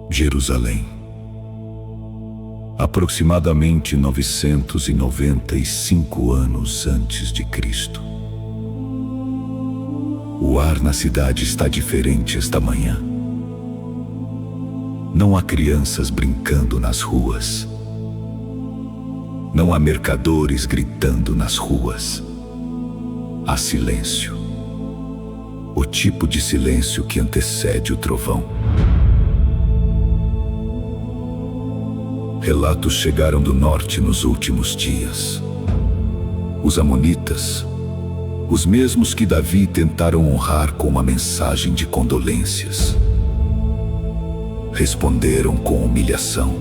Jerusalém. Aproximadamente 995 anos antes de Cristo. O ar na cidade está diferente esta manhã. Não há crianças brincando nas ruas. Não há mercadores gritando nas ruas. Há silêncio. O tipo de silêncio que antecede o trovão. Relatos chegaram do norte nos últimos dias. Os amonitas, os mesmos que Davi tentaram honrar com uma mensagem de condolências, responderam com humilhação.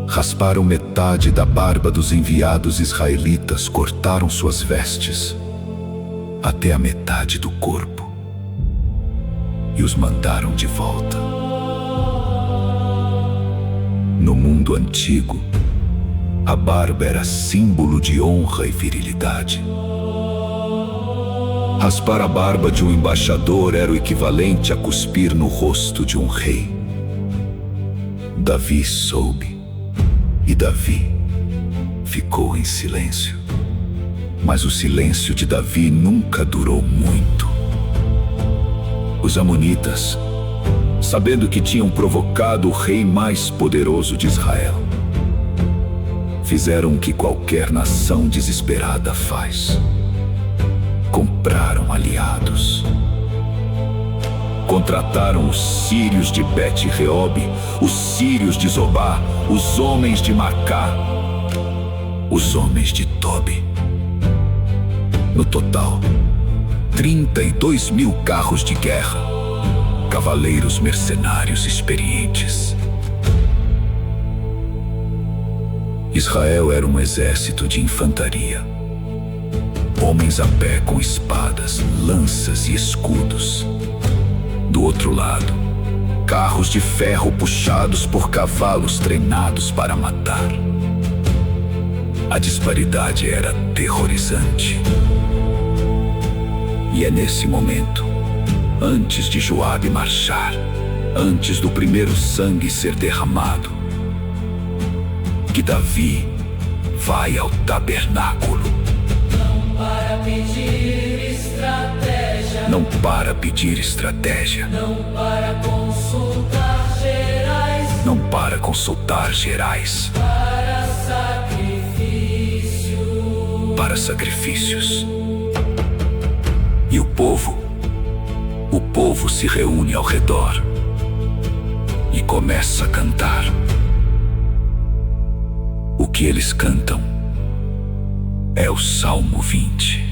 Rasparam metade da barba dos enviados israelitas, cortaram suas vestes até a metade do corpo e os mandaram de volta. No mundo antigo, a barba era símbolo de honra e virilidade. Raspar a barba de um embaixador era o equivalente a cuspir no rosto de um rei. Davi soube, e Davi ficou em silêncio. Mas o silêncio de Davi nunca durou muito. Os amonitas, sabendo que tinham provocado o rei mais poderoso de Israel, fizeram o que qualquer nação desesperada faz. Compraram aliados. Contrataram os sírios de Bet-Reob, os sírios de Zobá, os homens de Macá, os homens de Tobi. No total, 32.000 carros de guerra, cavaleiros mercenários experientes. Israel era um exército de infantaria. Homens a pé com espadas, lanças e escudos. Do outro lado, carros de ferro puxados por cavalos treinados para matar. A disparidade era aterrorizante. E é nesse momento, antes de Joabe marchar, antes do primeiro sangue ser derramado, que Davi vai ao tabernáculo. Não para pedir estratégia. Não para consultar gerais. Não para consultar gerais. Para sacrifícios. E o povo se reúne ao redor e começa a cantar. O que eles cantam é o Salmo 20.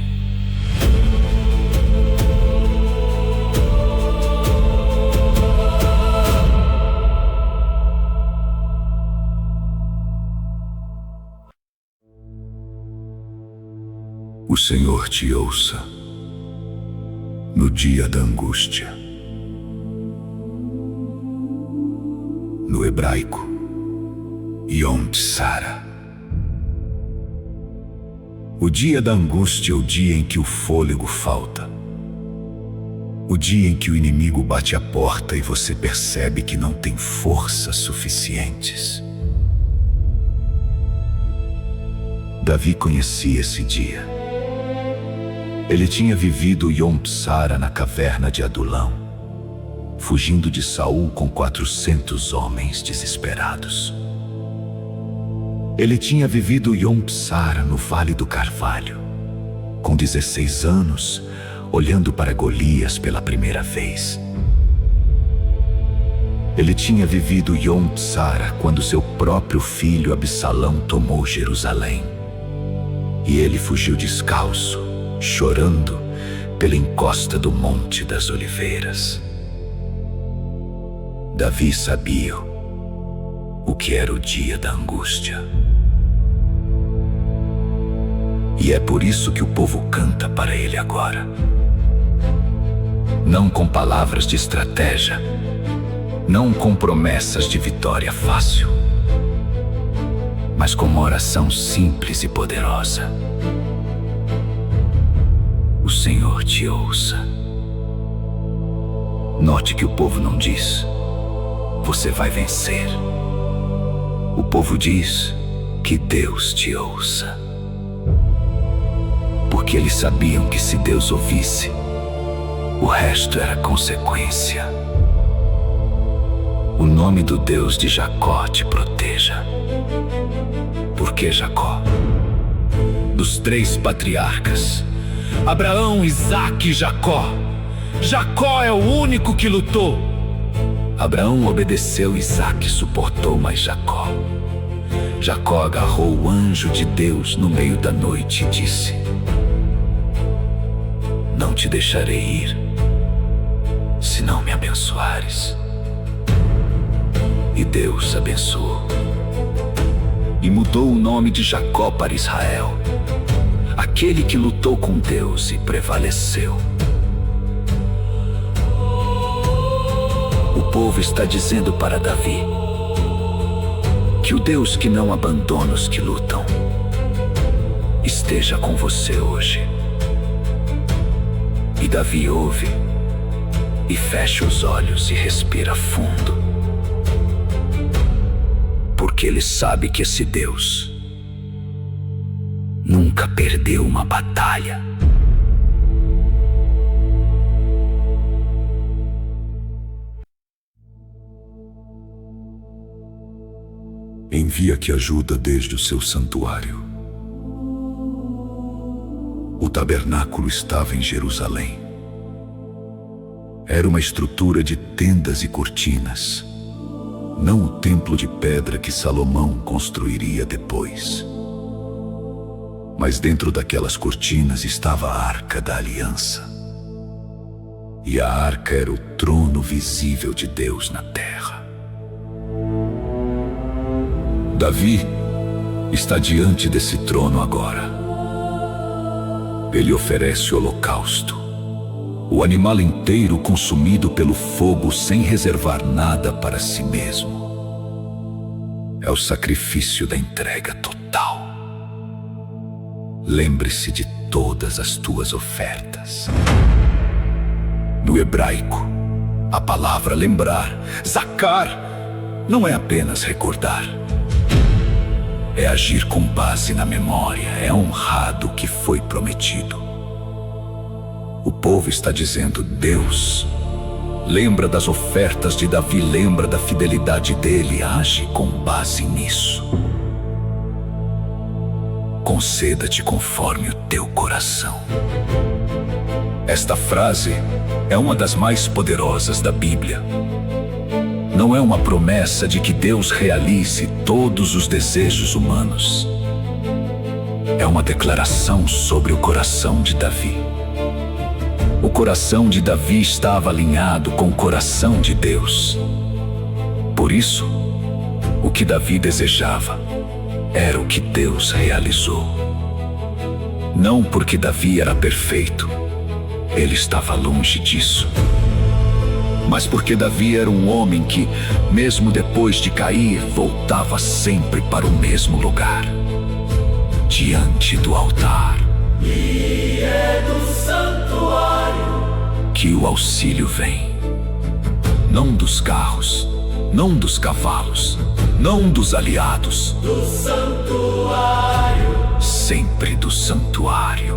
O Senhor te ouça no dia da angústia. No hebraico, Yom Tsara. O dia da angústia é o dia em que o fôlego falta. O dia em que o inimigo bate a porta e você percebe que não tem forças suficientes. Davi conhecia esse dia. Ele tinha vivido Yom Tsara na caverna de Adulão, fugindo de Saul com 400 homens desesperados. Ele tinha vivido Yom Tsara no Vale do Carvalho, com 16 anos, olhando para Golias pela primeira vez. Ele tinha vivido Yom Tsara quando seu próprio filho Absalão tomou Jerusalém. E ele fugiu descalço, chorando, pela encosta do Monte das Oliveiras. Davi sabia o que era o dia da angústia. E é por isso que o povo canta para ele agora. Não com palavras de estratégia, não com promessas de vitória fácil, mas com uma oração simples e poderosa. O Senhor te ouça. Note que o povo não diz: você vai vencer. O povo diz que Deus te ouça, porque eles sabiam que se Deus ouvisse, o resto era consequência. O nome do Deus de Jacó te proteja. Por que Jacó? Dos 3 patriarcas, Abraão, Isaque e Jacó, Jacó é o único que lutou. Abraão obedeceu, Isaque suportou, mas Jacó agarrou o anjo de Deus no meio da noite e disse: não te deixarei ir, se não me abençoares. E Deus abençoou. E mudou o nome de Jacó para Israel, aquele que lutou com Deus e prevaleceu. O povo está dizendo para Davi que o Deus que não abandona os que lutam esteja com você hoje. E Davi ouve e fecha os olhos e respira fundo, porque ele sabe que esse Deus nunca perdeu uma batalha. Envia-que ajuda desde o seu santuário. O tabernáculo estava em Jerusalém. Era uma estrutura de tendas e cortinas, não o templo de pedra que Salomão construiria depois. Mas dentro daquelas cortinas estava a Arca da Aliança. E a arca era o trono visível de Deus na terra. Davi está diante desse trono agora. Ele oferece o holocausto, o animal inteiro consumido pelo fogo sem reservar nada para si mesmo. É o sacrifício da entrega total. Lembre-se de todas as tuas ofertas. No hebraico, a palavra lembrar, zakar, não é apenas recordar. É agir com base na memória, é honrar o que foi prometido. O povo está dizendo: Deus, lembra das ofertas de Davi, lembra da fidelidade dele, age com base nisso. Conceda-te conforme o teu coração. Esta frase é uma das mais poderosas da Bíblia. Não é uma promessa de que Deus realize todos os desejos humanos. É uma declaração sobre o coração de Davi. O coração de Davi estava alinhado com o coração de Deus. Por isso, o que Davi desejava era o que Deus realizou. Não porque Davi era perfeito, ele estava longe disso, mas porque Davi era um homem que, mesmo depois de cair, voltava sempre para o mesmo lugar, diante do altar. E é do santuário que o auxílio vem, não dos carros, não dos cavalos, não dos aliados, do santuário, sempre do santuário.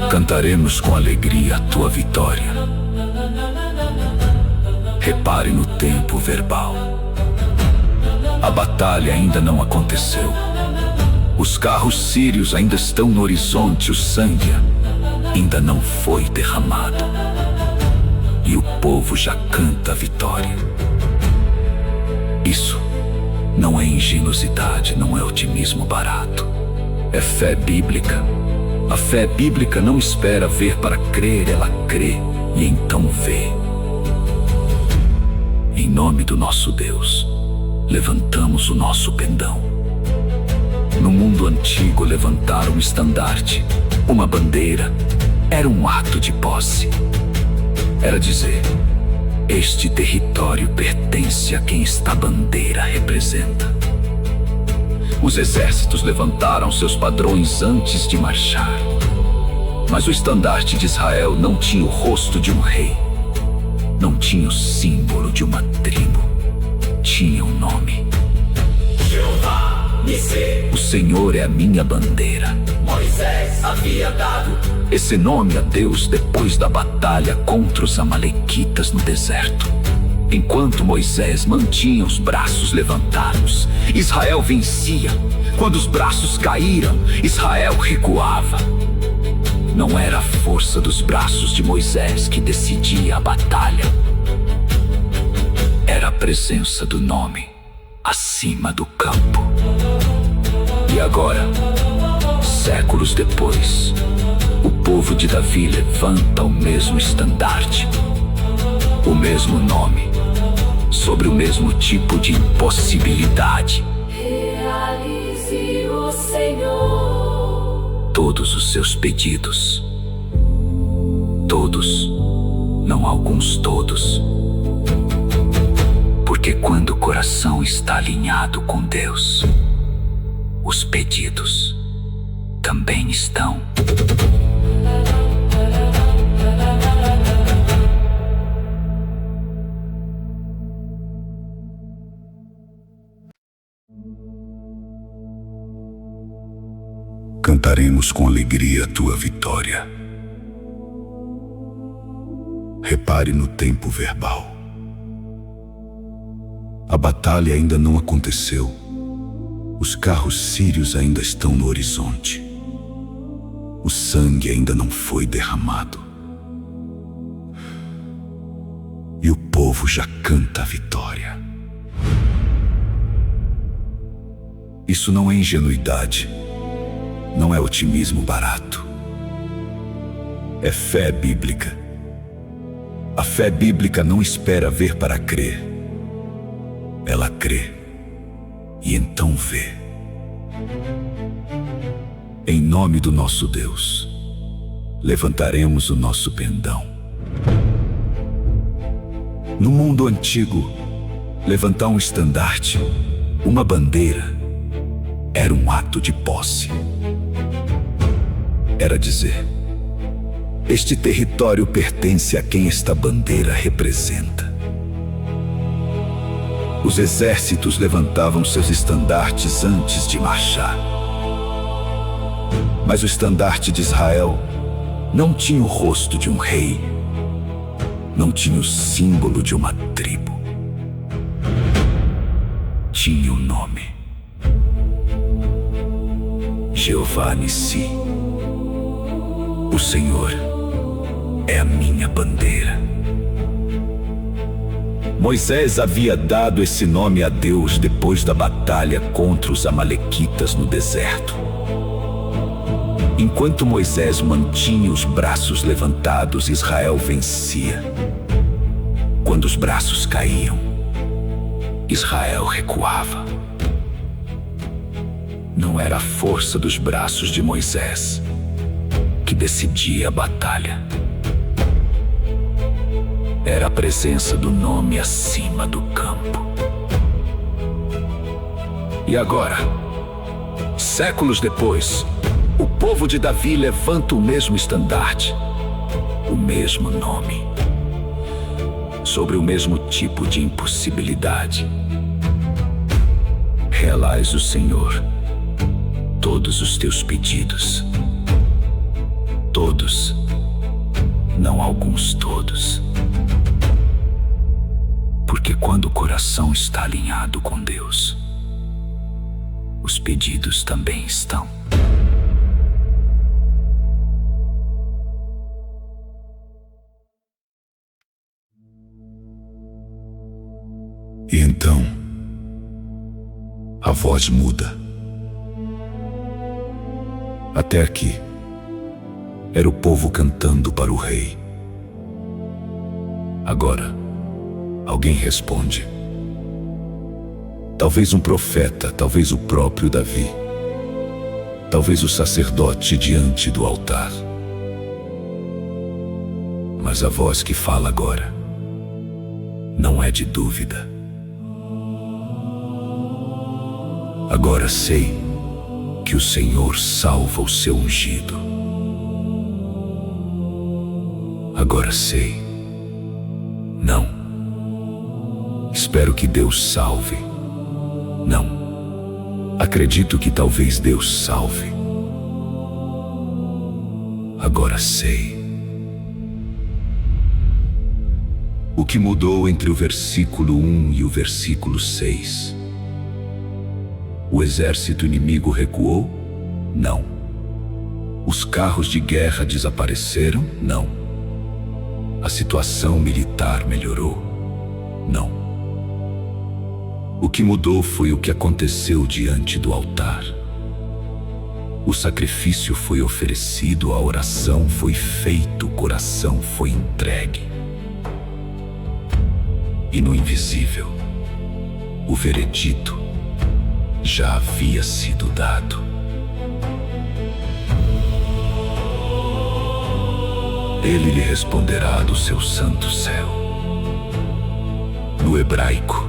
Cantaremos com alegria a tua vitória. Repare no tempo verbal. A batalha ainda não aconteceu. Os carros sírios ainda estão no horizonte, o sangue ainda não foi derramado. E o povo já canta a vitória. Isso não é ingenuidade, não é otimismo barato. É fé bíblica. A fé bíblica não espera ver para crer, ela crê e então vê. Em nome do nosso Deus, levantamos o nosso pendão. No mundo antigo, levantar um estandarte, uma bandeira, era um ato de posse. Era dizer: este território pertence a quem esta bandeira representa. Os exércitos levantaram seus padrões antes de marchar. Mas o estandarte de Israel não tinha o rosto de um rei. Não tinha o símbolo de uma tribo. Tinha um nome. Jeová Nissi. O Senhor é a minha bandeira. Moisés havia dado esse nome a Deus depois da batalha contra os amalequitas no deserto. Enquanto Moisés mantinha os braços levantados, Israel vencia. Quando os braços caíram, Israel recuava. Não era a força dos braços de Moisés que decidia a batalha. Era a presença do nome acima do campo. E agora, séculos depois, o povo de Davi levanta o mesmo estandarte, o mesmo nome, sobre o mesmo tipo de impossibilidade. realize o Senhor Todos os seus pedidos. Todos, não alguns, todos. Porque quando o coração está alinhado com Deus, os pedidos também estão. Cantaremos com alegria a tua vitória. Repare no tempo verbal. A batalha ainda não aconteceu. Os carros sírios ainda estão no horizonte. O sangue ainda não foi derramado. E o povo já canta a vitória. Isso não é ingenuidade. Não é otimismo barato. É fé bíblica. A fé bíblica não espera ver para crer. Ela crê e então vê. Em nome do nosso Deus, levantaremos o nosso pendão. No mundo antigo, levantar um estandarte, uma bandeira, era um ato de posse. Era dizer: este território pertence a quem esta bandeira representa. Os exércitos levantavam seus estandartes antes de marchar. Mas o estandarte de Israel não tinha o rosto de um rei, não tinha o símbolo de uma tribo. Tinha o nome: Jeová Nissi. O Senhor é a minha bandeira. Moisés havia dado esse nome a Deus depois da batalha contra os amalequitas no deserto. Enquanto Moisés mantinha os braços levantados, Israel vencia. Quando os braços caíam, Israel recuava. Não era a força dos braços de Moisés que decidia a batalha. Era a presença do nome acima do campo. E agora, séculos depois, o povo de Davi levanta o mesmo estandarte, o mesmo nome, sobre o mesmo tipo de impossibilidade. Realize o Senhor todos os teus pedidos. Todos, não alguns, todos. Porque quando o coração está alinhado com Deus, os pedidos também estão. E então, a voz muda. Até aqui, era o povo cantando para o rei. Agora, alguém responde. Talvez um profeta, talvez o próprio Davi. Talvez o sacerdote diante do altar. Mas a voz que fala agora não é de dúvida. Agora sei que o Senhor salva o seu ungido. Agora sei. Não. Espero que Deus salve. Não. Acredito que talvez Deus salve. Agora sei. O que mudou entre o versículo 1 e o versículo 6? O exército inimigo recuou? Não. Os carros de guerra desapareceram? Não. A situação militar melhorou? Não. O que mudou foi o que aconteceu diante do altar. O sacrifício foi oferecido, a oração foi feita, o coração foi entregue. E no invisível, o veredito já havia sido dado. Ele lhe responderá do seu santo céu. No hebraico,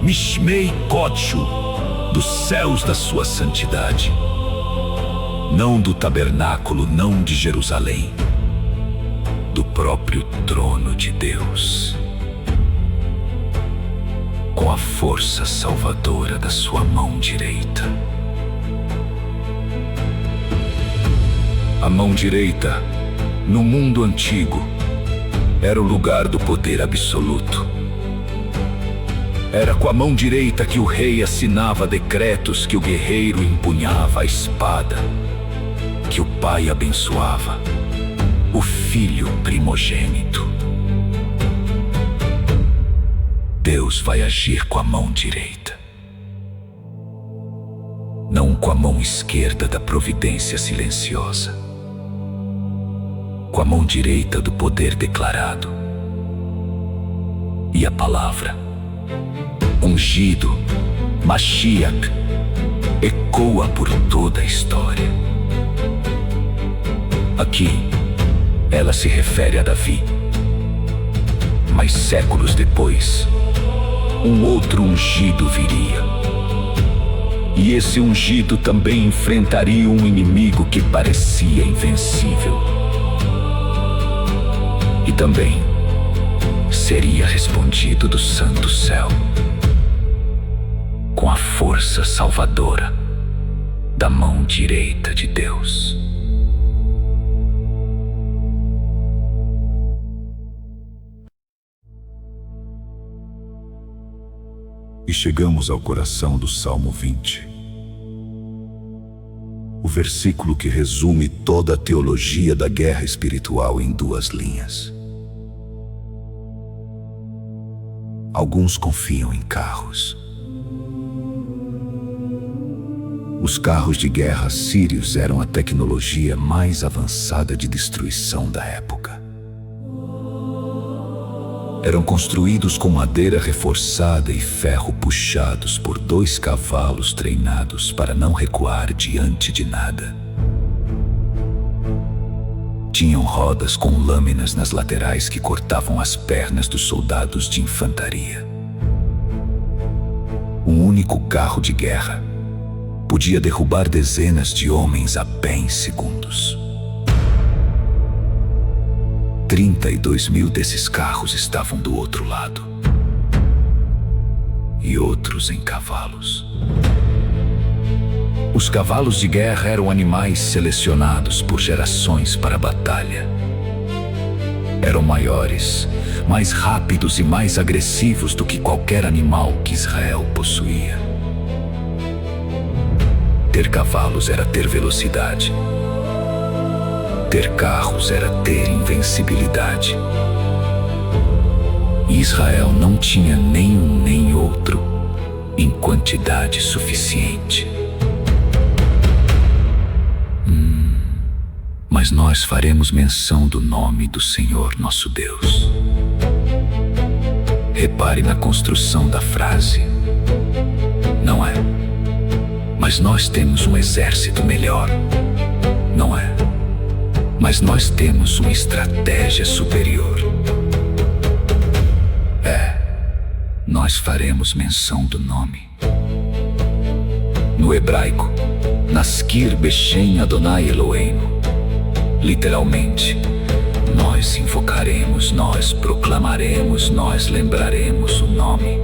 Mishmei Kodshu, dos céus da sua santidade. Não do tabernáculo, não de Jerusalém, do próprio trono de Deus. Com a força salvadora da sua mão direita. A mão direita, no mundo antigo, era o lugar do poder absoluto. Era com a mão direita que o rei assinava decretos, que o guerreiro empunhava a espada, que o pai abençoava o filho primogênito. Deus vai agir com a mão direita, não com a mão esquerda da providência silenciosa, com a mão direita do poder declarado. E a palavra ungido, Mashiach, ecoa por toda a história. Aqui, ela se refere a Davi. Mas séculos depois, um outro ungido viria. E esse ungido também enfrentaria um inimigo que parecia invencível. E também seria respondido do santo céu, com a força salvadora da mão direita de Deus. E chegamos ao coração do Salmo 20. O versículo que resume toda a teologia da guerra espiritual em 2 linhas. Alguns confiam em carros. Os carros de guerra sírios eram a tecnologia mais avançada de destruição da época. Eram construídos com madeira reforçada e ferro puxados por 2 cavalos treinados para não recuar diante de nada. Tinham rodas com lâminas nas laterais que cortavam as pernas dos soldados de infantaria. Um único carro de guerra podia derrubar dezenas de homens a pé em segundos. 32 mil desses carros estavam do outro lado. E outros em cavalos. Os cavalos de guerra eram animais selecionados por gerações para a batalha. Eram maiores, mais rápidos e mais agressivos do que qualquer animal que Israel possuía. Ter cavalos era ter velocidade. Ter carros era ter invencibilidade. E Israel não tinha nenhum nem outro em quantidade suficiente. Mas nós faremos menção do nome do Senhor nosso Deus. Repare na construção da frase. Não é? Mas nós temos um exército melhor. Não é? Mas nós temos uma estratégia superior. Nós faremos menção do nome. No hebraico, Naskir Beshem Adonai Eloheinu. Literalmente, nós invocaremos, nós proclamaremos, nós lembraremos o nome.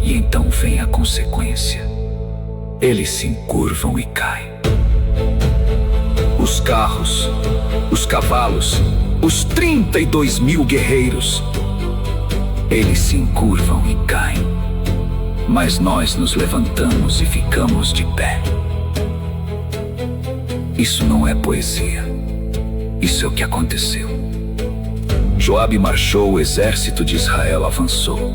E então vem a consequência. Eles se encurvam e caem. Os carros, os cavalos, os 32 mil guerreiros, eles se encurvam e caem. Mas nós nos levantamos e ficamos de pé. Isso não é poesia. Isso é o que aconteceu. Joabe marchou, o exército de Israel avançou.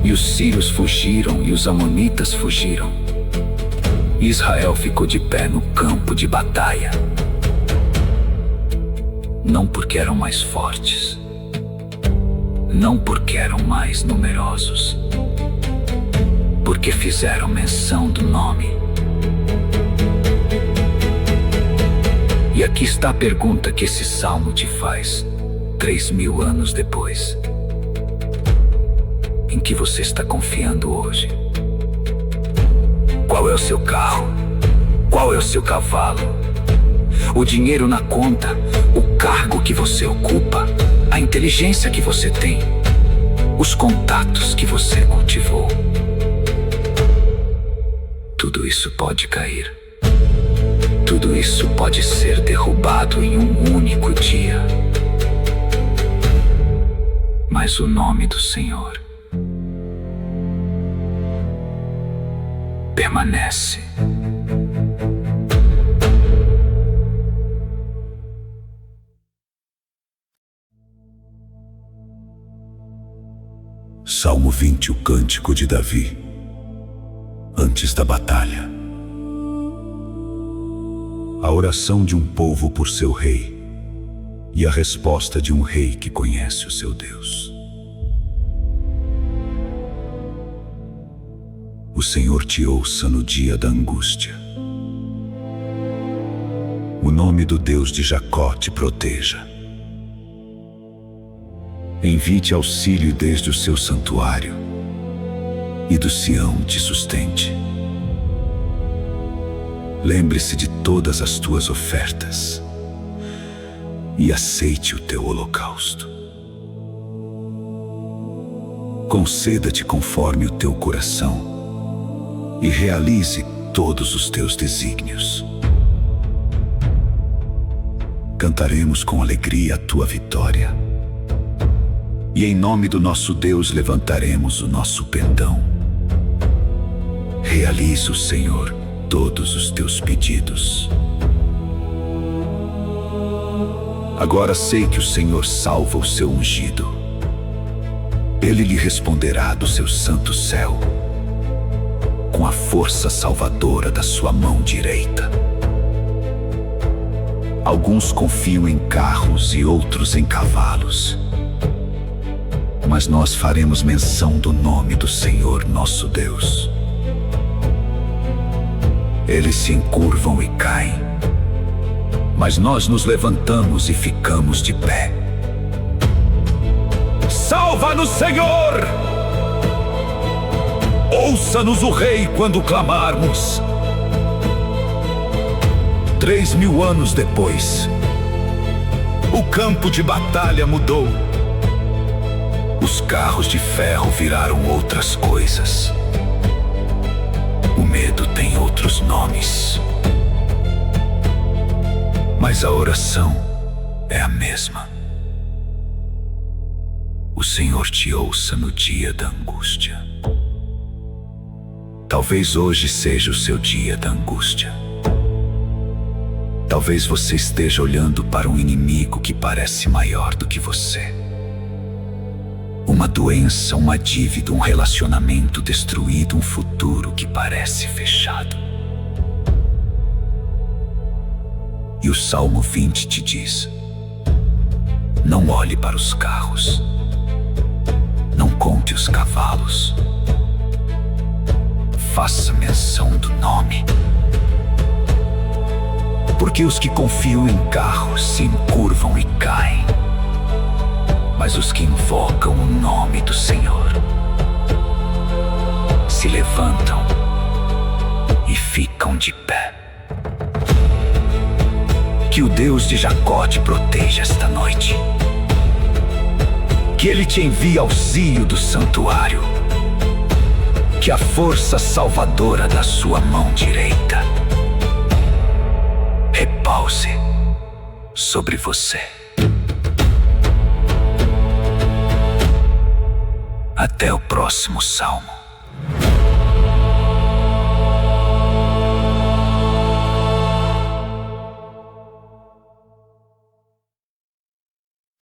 E os sírios fugiram e os amonitas fugiram. E Israel ficou de pé no campo de batalha. Não porque eram mais fortes. Não porque eram mais numerosos. Porque fizeram menção do nome. E aqui está a pergunta que esse salmo te faz, 3000 anos depois. Em que você está confiando hoje? Qual é o seu carro? Qual é o seu cavalo? O dinheiro na conta? O cargo que você ocupa? A inteligência que você tem? Os contatos que você cultivou? Tudo isso pode cair. Tudo isso pode ser derrubado em um único dia. Mas o nome do Senhor permanece. Salmo 20, o cântico de Davi, antes da batalha. A oração de um povo por seu rei e a resposta de um rei que conhece o seu Deus. O Senhor te ouça no dia da angústia. O nome do Deus de Jacó te proteja. Envie-te auxílio desde o seu santuário e do Sião te sustente. Lembre-se de todas as tuas ofertas e aceite o teu holocausto. Conceda-te conforme o teu coração e realize todos os teus desígnios. Cantaremos com alegria a tua vitória e em nome do nosso Deus levantaremos o nosso pendão. Realize, Senhor, todos os teus pedidos. Agora sei que o Senhor salva o seu ungido. Ele lhe responderá do seu santo céu, com a força salvadora da sua mão direita. Alguns confiam em carros e outros em cavalos, mas nós faremos menção do nome do Senhor nosso Deus. Eles se encurvam e caem, mas nós nos levantamos e ficamos de pé. Salva-nos, Senhor! Ouça-nos o Rei quando clamarmos. 3000 anos depois, o campo de batalha mudou. Os carros de ferro viraram outras coisas. O medo tem outros nomes, mas a oração é a mesma. O Senhor te ouça no dia da angústia. Talvez hoje seja o seu dia da angústia. Talvez você esteja olhando para um inimigo que parece maior do que você. Uma doença, uma dívida, um relacionamento destruído, um futuro que parece fechado. E o Salmo 20 te diz: não olhe para os carros, não conte os cavalos, faça menção do nome. Porque os que confiam em carros se encurvam e caem, mas os que invocam o nome do Senhor se levantam e ficam de pé. Que o Deus de Jacó te proteja esta noite. Que Ele te envie auxílio do santuário. Que a força salvadora da sua mão direita repouse sobre você. Até o próximo salmo.